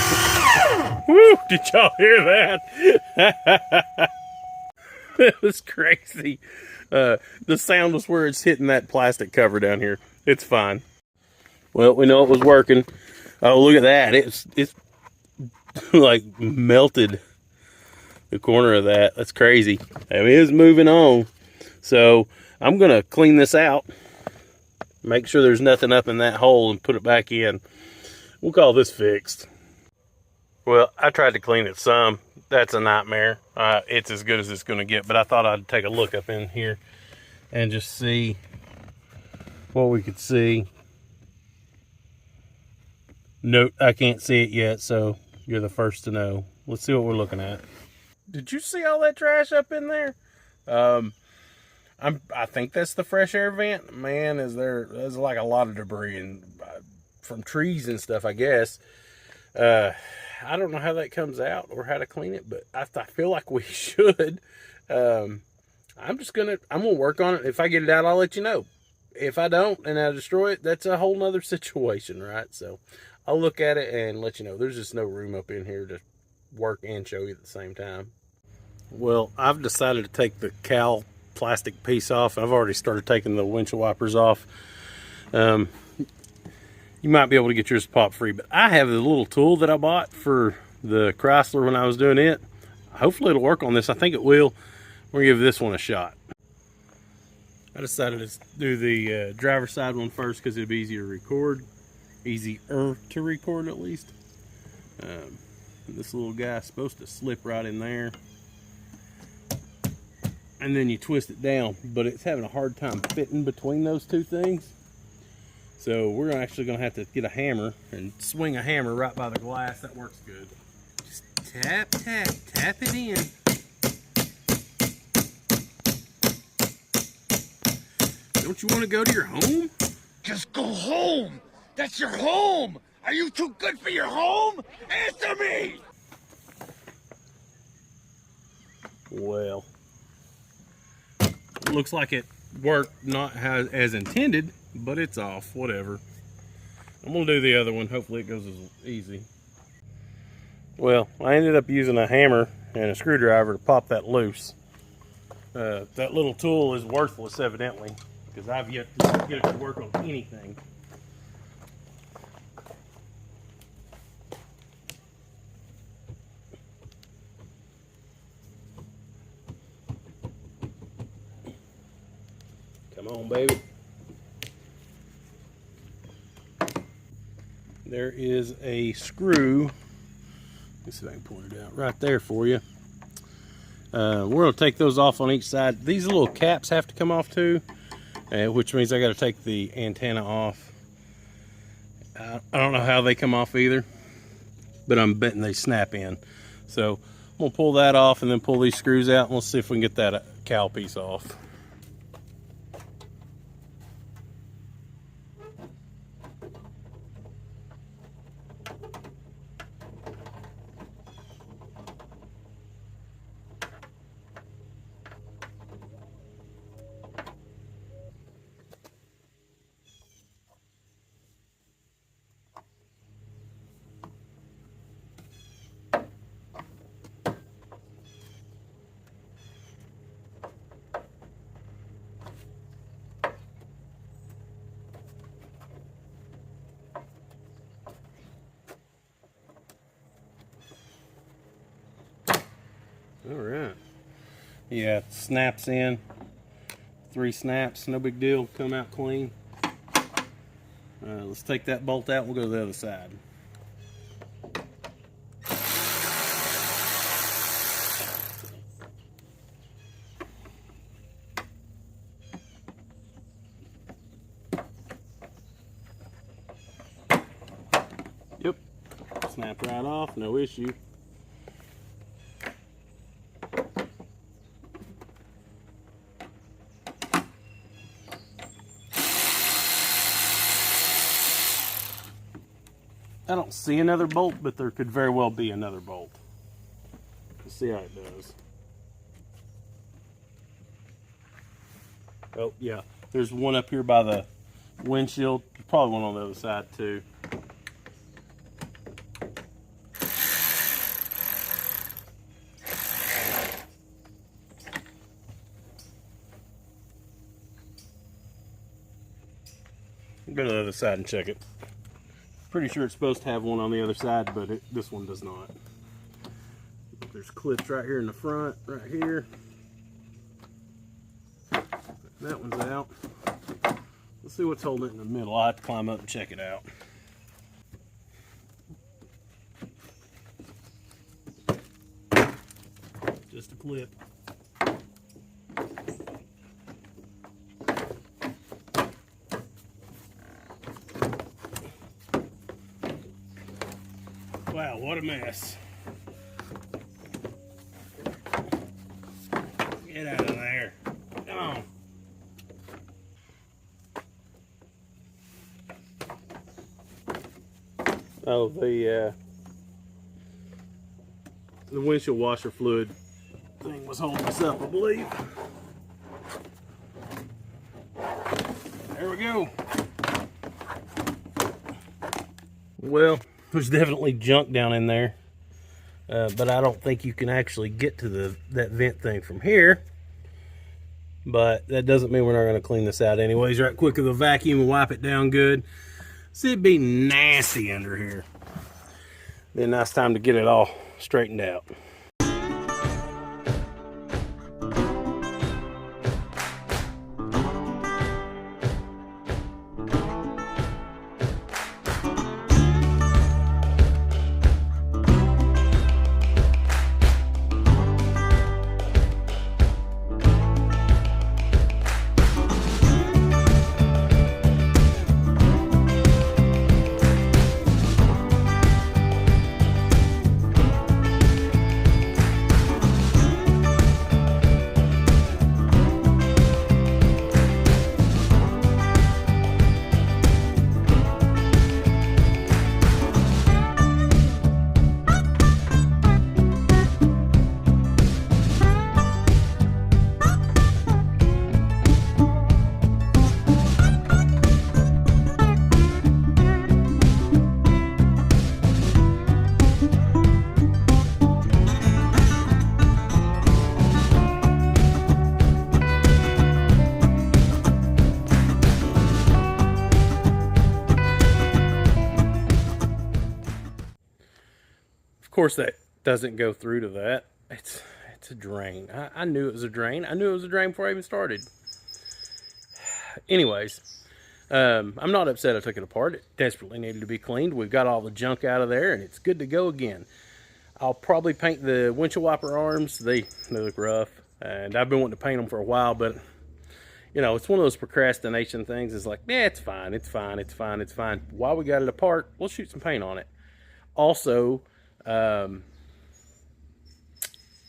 Woo! Did y'all hear that? That was crazy. The sound was where it's hitting that plastic cover down here. It's fine. Well, we know it was working. Oh, look at that. It's like melted the corner of that. That's crazy. I mean, it's moving on. So I'm going to clean this out. Make sure there's nothing up in that hole and put it back in. We'll call this fixed. Well, I tried to clean it some. That's a nightmare. It's as good as it's going to get, but I thought I'd take a look up in here and just see what we could see. Nope, I can't see it yet, so you're the first to know. Let's see what we're looking at. Did you see all that trash up in there? I think that's the fresh air vent. Man, there's like a lot of debris and from trees and stuff, I guess. I don't know how that comes out or how to clean it, but I feel like we should. I'm gonna work on it. If I get it out, I'll let you know. If I don't and I destroy it, that's a whole nother situation, right? So I'll look at it and let you know. There's just no room up in here to work and show you at the same time. Well, I've decided to take the cowl plastic piece off. I've already started taking the windshield wipers off. You might be able to get yours pop free, but I have the little tool that I bought for the Chrysler when I was doing it. Hopefully it'll work on this. I think it will. We're gonna give this one a shot. I decided to do the driver's side one first because it'd be easier to record. Easier to record at least. This little guy's supposed to slip right in there. And then you twist it down, but it's having a hard time fitting between those two things. So we're actually going to have to get a hammer and swing a hammer right by the glass. That works good. Just tap, tap, tap it in. Don't you want to go to your home? Just go home! That's your home! Are you too good for your home? Answer me! Well, looks like it worked not as intended, but it's off. Whatever. I'm going to do the other one. Hopefully it goes as easy. Well, I ended up using a hammer and a screwdriver to pop that loose. That little tool is worthless, evidently, because I've yet to get it to work on anything. Come on, baby. There is a screw. Let's see if I can point it out right there for you. We're going to take those off on each side. These little caps have to come off too, which means I got to take the antenna off. I don't know how they come off either, but I'm betting they snap in. So I'm going to pull that off and then pull these screws out, and we'll see if we can get that cowl piece off. All right. Yeah, it snaps in. 3 snaps, no big deal. Come out clean. Let's take that bolt out. We'll go to the other side. Yep. Snapped right off. No issue. I don't see another bolt, but there could very well be another bolt. Let's see how it does. Oh, yeah. There's one up here by the windshield. Probably one on the other side, too. Go to the other side and check it. Pretty sure it's supposed to have one on the other side, but this one does not. There's clips right here in the front, right here. That one's out. Let's see what's holding it in the middle. I'll have to climb up and check it out. Just a clip. Wow, what a mess. Get out of there. Come on. Oh, the windshield washer fluid thing was holding us up, I believe. There we go. Well, there's definitely junk down in there, but I don't think you can actually get to that vent thing from here. But that doesn't mean we're not going to clean this out anyways. Right quick with a vacuum and wipe it down good. See, it'd be nasty under here. Be a nice time to get it all straightened out. course, that doesn't go through to that. It's a drain. I knew it was a drain. I knew it was a drain before I even started. Anyways, I'm not upset I took it apart. It desperately needed to be cleaned. We've got all the junk out of there, and it's good to go again. I'll probably paint the windshield wiper arms. They look rough, and I've been wanting to paint them for a while, but you know, it's one of those procrastination things. It's like, yeah, it's fine, it's fine, it's fine, it's fine. While we got it apart, we'll shoot some paint on it. Also,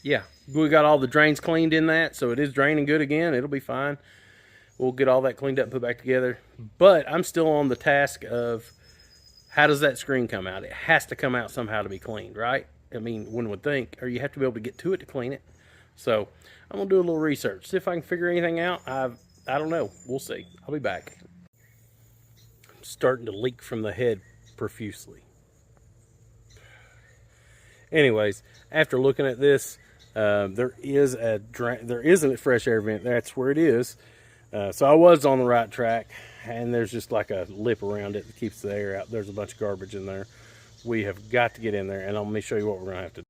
yeah, we got all the drains cleaned in that, so it is draining good again. It'll be fine. We'll get all that cleaned up and put back together. But I'm still on the task of, how does that screen come out? It has to come out somehow to be cleaned, right? I mean, one would think, or you have to be able to get to it to clean it. So I'm gonna do a little research, see if I can figure anything out. I don't know. We'll see. I'll be back. I'm starting to leak from the head profusely. Anyways, after looking at this, there isn't a fresh air vent. That's where it is. So I was on the right track, and there's just like a lip around it that keeps the air out. There's a bunch of garbage in there. We have got to get in there, and let me show you what we're going to have to do.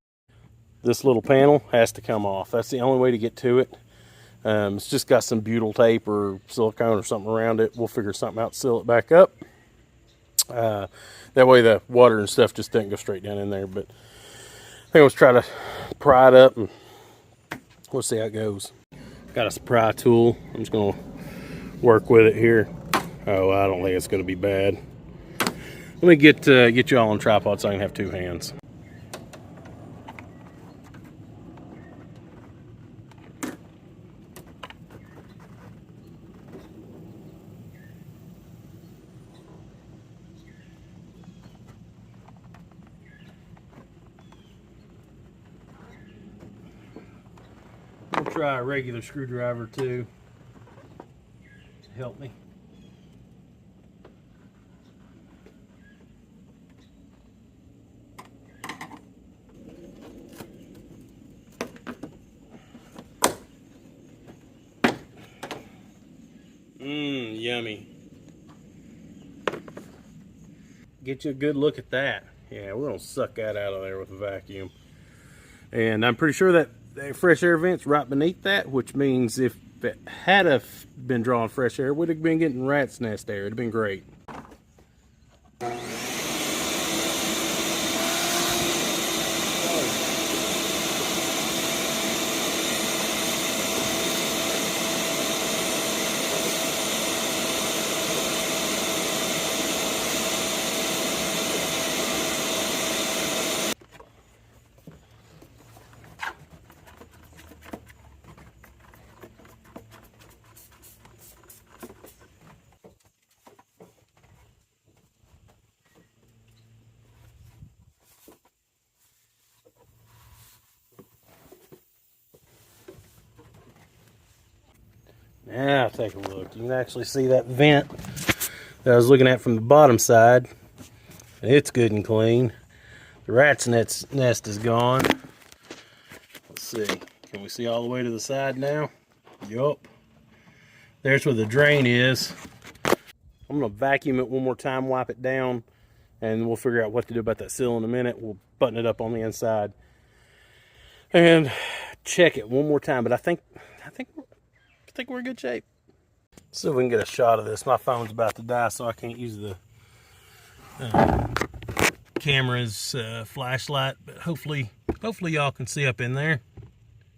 This little panel has to come off. That's the only way to get to it. It's just got some butyl tape or silicone or something around it. We'll figure something out, seal it back up. That way the water and stuff just doesn't go straight down in there. But I think let's try to pry it up, and we'll see how it goes. Got a pry tool. I'm just going to work with it here. Oh, I don't think it's going to be bad. Let me get you all on tripod so I can have two hands. We'll try a regular screwdriver too to help me. Yummy. Get you a good look at that. Yeah, we're gonna suck that out of there with a vacuum. And I'm pretty sure that fresh air vent's right beneath that, which means if it had been drawing fresh air, we'd have been getting rat's nest air. It'd have been great. Now take a look. You can actually see that vent that I was looking at from the bottom side. It's good and clean. The rat's nest is gone. Let's see. Can we see all the way to the side now? Yup. There's where the drain is. I'm going to vacuum it one more time, wipe it down, and we'll figure out what to do about that seal in a minute. We'll button it up on the inside and check it one more time. But I think we're in good shape. Let's see if we can get a shot of this. My phone's about to die, so I can't use the camera's flashlight. But hopefully y'all can see up in there,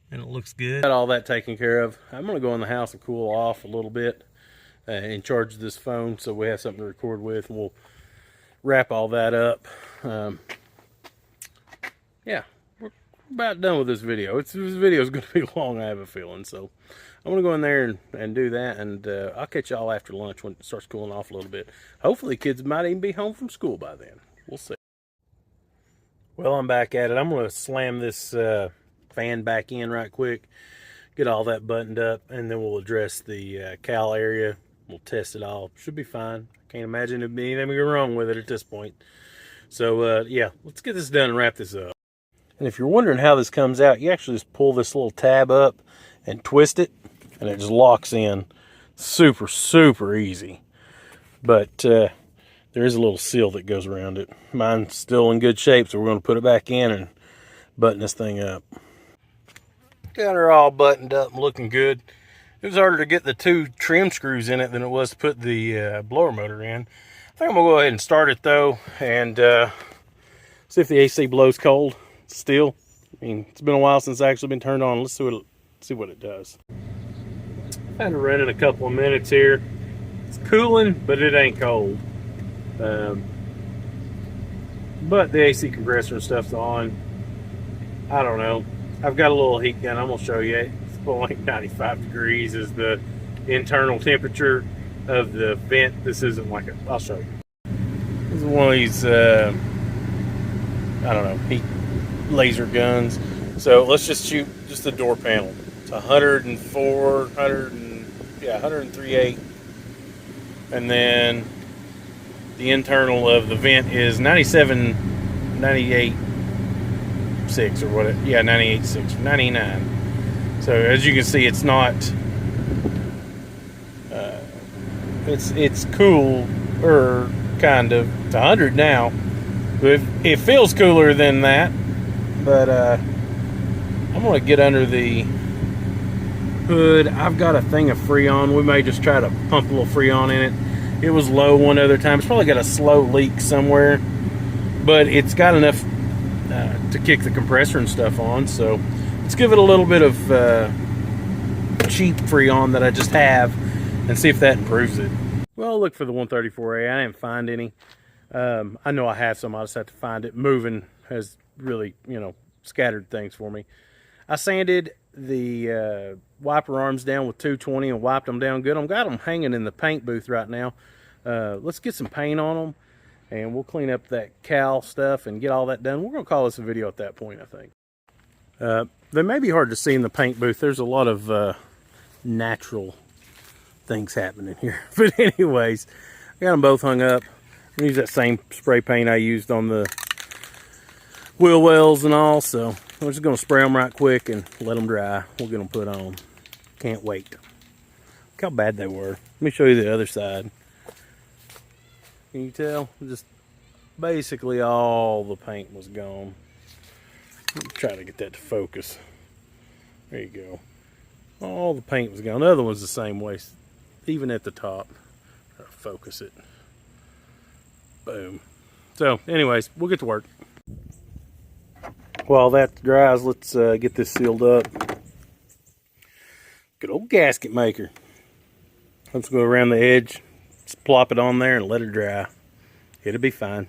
and it looks good. Got all that taken care of. I'm gonna go in the house and cool off a little bit and charge this phone so we have something to record with, and we'll wrap all that up. Yeah, we're about done with this video. This video is going to be long, I have a feeling, so I'm going to go in there and do that, and I'll catch y'all after lunch when it starts cooling off a little bit. Hopefully kids might even be home from school by then. We'll see. Well, I'm back at it. I'm going to slam this fan back in right quick, get all that buttoned up, and then we'll address the cowl area. We'll test it all. Should be fine. I can't imagine there'd be anything wrong with it at this point. So, yeah, let's get this done and wrap this up. And if you're wondering how this comes out, you actually just pull this little tab up and twist it, and it just locks in. Super, super easy. But there is a little seal that goes around it. Mine's still in good shape, so we're going to put it back in and button this thing up. Got her all buttoned up and looking good. It was harder to get the 2 trim screws in it than it was to put the blower motor in. I think I'm going to go ahead and start it though and see if the AC blows cold still. I mean, it's been a while since it's actually been turned on. Let's see what it does. I've had to run in a couple of minutes here. It's cooling, but it ain't cold. But the AC compressor and stuff's on. I don't know. I've got a little heat gun. I'm going to show you. It's blowing 95 degrees is the internal temperature of the vent. This isn't like a... I'll show you. This is one of these, I don't know, heat laser guns. So let's just shoot just the door panel. It's 103.8. And then the internal of the vent is 98.6 or what? Yeah, 98.6, 99. So as you can see, it's not. It's cooler, kind of. It's 100 now. It feels cooler than that, but I'm gonna get under the hood. I've got a thing of Freon. We may just try to pump a little Freon in it. It was low one other time. It's probably got a slow leak somewhere, but it's got enough to kick the compressor and stuff on. So let's give it a little bit of cheap Freon that I just have and see if that improves it. Well, I'll look for the 134A. I didn't find any. I know I have some. I just have to find it. Moving has really, scattered things for me. I sanded the wiper arms down with 220 and wiped them down good. I've got them hanging in the paint booth right now. Let's get some paint on them and we'll clean up that cowl stuff and get all that done. We're going to call this a video at that point, I think. They may be hard to see in the paint booth. There's a lot of natural things happening here. But anyways, I got them both hung up. I'm gonna use that same spray paint I used on the wheel wells and all, so I'm just going to spray them right quick and let them dry. We'll get them put on. Can't wait. Look how bad they were. Let me show you the other side. Can you tell? Just basically all the paint was gone. Let me try to get that to focus. There you go. All the paint was gone. The other one's the same way, even at the top. Try to focus it. Boom. So, anyways, we'll get to work. While that dries, let's get this sealed up. Good old gasket maker. Let's go around the edge, just plop it on there and let it dry. It'll be fine.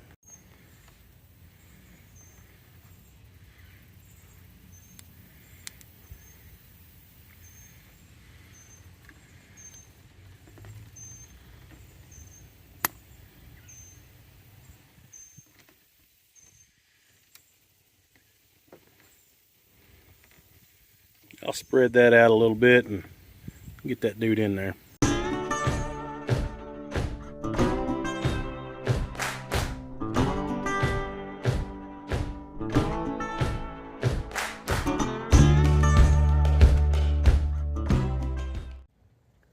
I'll spread that out a little bit and get that dude in there.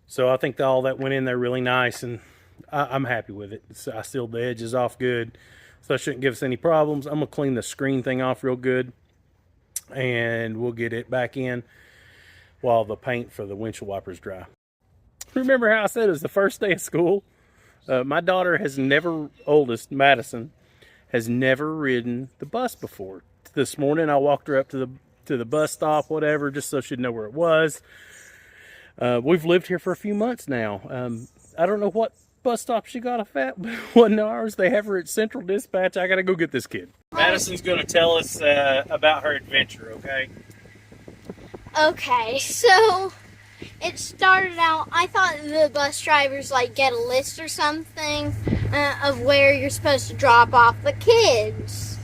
So I think all that went in there really nice, and I'm happy with it. So I sealed the edges off good, so that shouldn't give us any problems. I'm gonna clean the screen thing off real good, and we'll get it back in while the paint for the windshield wipers dry. Remember how I said it was the first day of school? My daughter has never, oldest, Madison, has never ridden the bus before. This morning I walked her up to the bus stop, whatever, just so she'd know where it was. We've lived here for a few months now. I don't know what bus stop she got off at, but it wasn't ours. They have her at Central Dispatch. I gotta go get this kid. Madison's gonna tell us about her adventure, okay? Okay, so it started out, I thought the bus drivers get a list or something of where you're supposed to drop off the kids.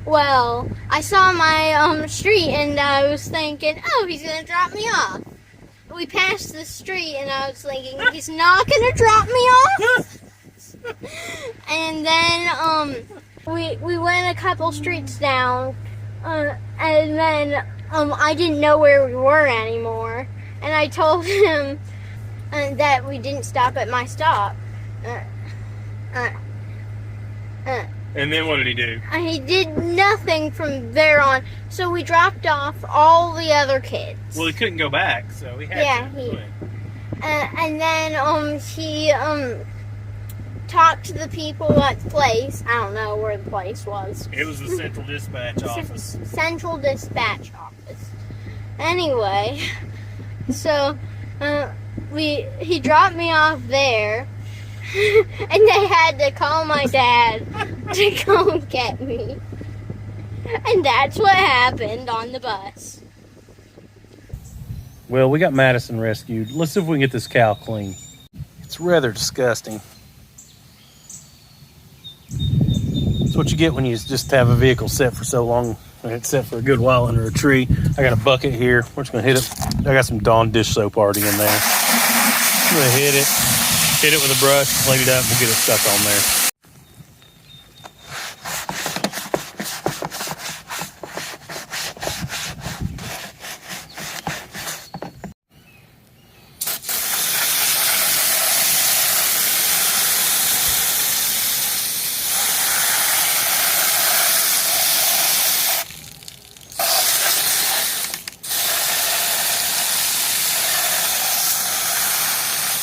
Well, I saw my street and I was thinking, oh, he's gonna drop me off. We passed the street and I was thinking, he's not gonna drop me off. And then we went a couple streets down, and then I didn't know where we were anymore, and I told him that we didn't stop at my stop. And then what did he do? He did nothing from there on. So we dropped off all the other kids. Well, he couldn't go back, so he had to. And then he talked to the people at the place. I don't know where the place was. It was the central dispatch office. Central dispatch office. Anyway, so he dropped me off there, and they had to call my dad to come get me. And that's what happened on the bus. Well, we got Madison rescued. Let's see if we can get this cow clean. It's rather disgusting. It's what you get when you just have a vehicle set for so long. It's set for a good while under a tree. I got a bucket here. We're just gonna hit it. I got some Dawn dish soap already in there. I'm gonna hit it with a brush, clean it up, we'll get it stuck on there.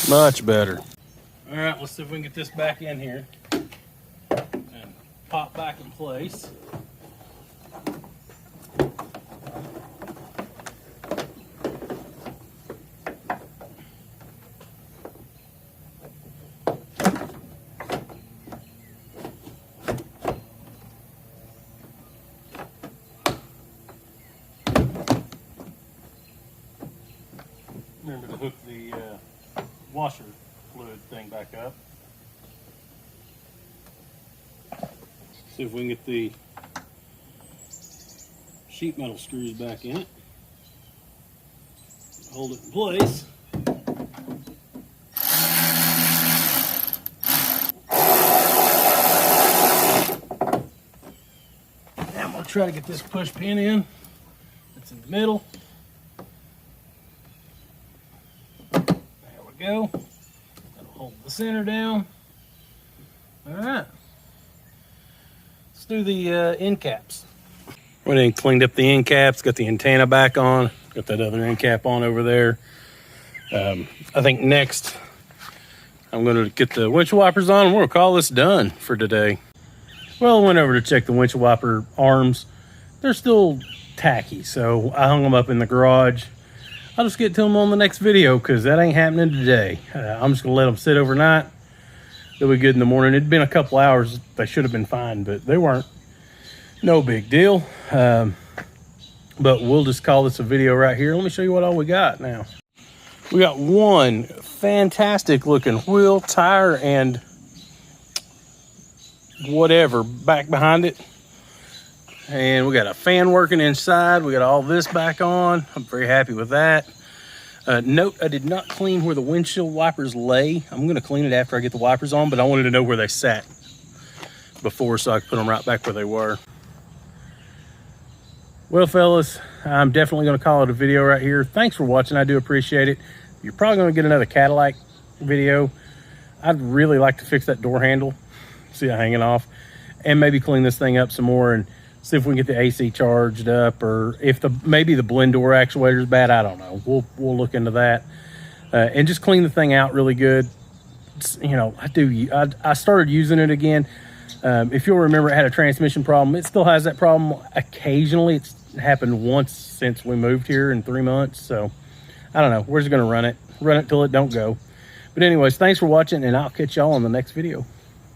Much better. All right, let's see if we can get this back in here and pop back in place. Remember to hook the washer fluid thing back up. See if we can get the sheet metal screws back in it. Hold it in place. Now I'm going to try to get this push pin in. It's in the middle. Go. That'll hold the center down. All right. Let's do the end caps. Went in and cleaned up the end caps, got the antenna back on, got that other end cap on over there. I think next I'm going to get the windshield wipers on and we'll call this done for today. Well, I went over to check the windshield wiper arms. They're still tacky, so I hung them up in the garage. I'll just get to them on the next video because that ain't happening today. I'm just going to let them sit overnight. They'll be good in the morning. It'd been a couple hours. They should have been fine, but they weren't. No big deal. But we'll just call this a video right here. Let me show you what all we got now. We got one fantastic looking wheel, tire, and whatever back behind it. And we got a fan working inside. We got all this back on. I'm very happy with that. Note, I did not clean where the windshield wipers lay. I'm going to clean it after I get the wipers on, but I wanted to know where they sat before so I could put them right back where they were. Well, fellas, I'm definitely going to call it a video right here. Thanks for watching. I do appreciate it. You're probably going to get another Cadillac video. I'd really like to fix that door handle. See it hanging off. And maybe clean this thing up some more and see if we can get the AC charged up, or if maybe the blend door actuator is bad. I don't know. We'll look into that and just clean the thing out really good. You know, I started using it again. If you'll remember, it had a transmission problem. It still has that problem occasionally. It's happened once since we moved here in 3 months. So I don't know. We're just gonna run it till it don't go. But anyways, thanks for watching, and I'll catch y'all on the next video.